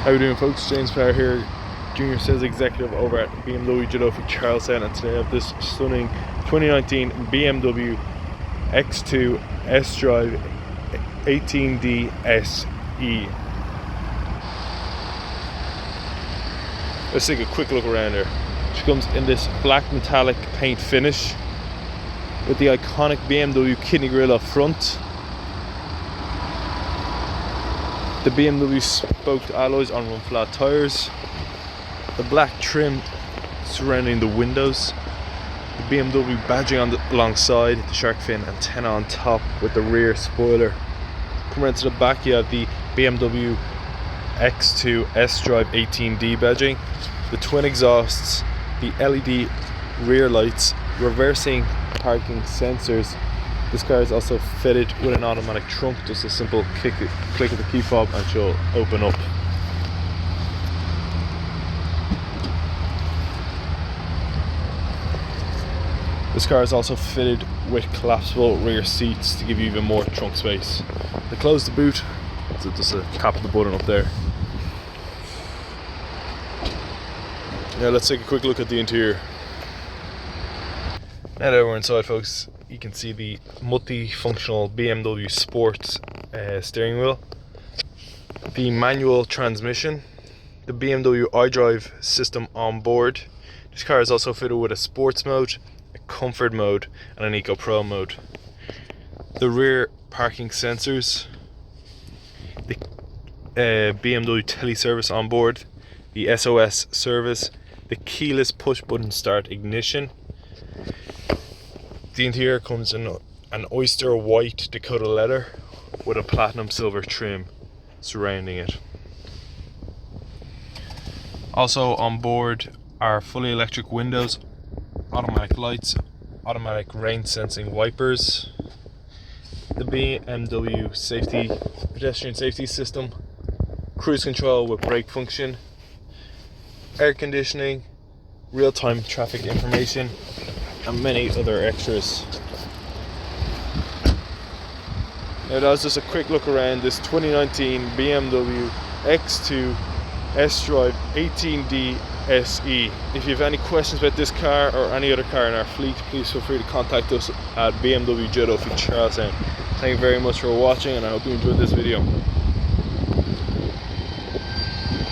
How you doing, folks? James Power here, Junior Sales Executive over at BMW Dealer Charlestown, and today I have this stunning 2019 BMW X2 sDrive18d SE. Let's take a quick look around here. She comes in this black metallic paint finish with the iconic BMW kidney grille up front. The BMW spoked alloys on run flat tyres, the black trim surrounding the windows, the BMW badging alongside, the shark fin antenna on top with the rear spoiler. Come around to the back, you have the BMW X2 sDrive18d badging, the twin exhausts, the LED rear lights, reversing parking sensors. This car is also fitted with an automatic trunk, just a simple click of the key fob and she'll open up. This car is also fitted with collapsible rear seats to give you even more trunk space. To close the boot, so just a tap of the button up there. Now let's take a quick look at the interior. Now that we're inside, folks, you can see the multi-functional BMW Sport steering wheel, the manual transmission, the BMW iDrive system on board. This car is also fitted with a sports mode, a comfort mode and an Eco Pro mode. The rear parking sensors, the BMW teleservice on board, the SOS service, the keyless push button start ignition. The interior comes in an oyster white Dakota leather with a platinum silver trim surrounding it. Also on board are fully electric windows, automatic lights, automatic rain sensing wipers, the BMW pedestrian safety system, cruise control with brake function, air conditioning, real-time traffic information, and many other extras. Now that was just a quick look around this 2019 BMW X2 sDrive18d SE. If you have any questions about this car or any other car in our fleet, please feel free to contact us at BMW Joe Duffy Charlestown. Thank you very much for watching, and I hope you enjoyed this video.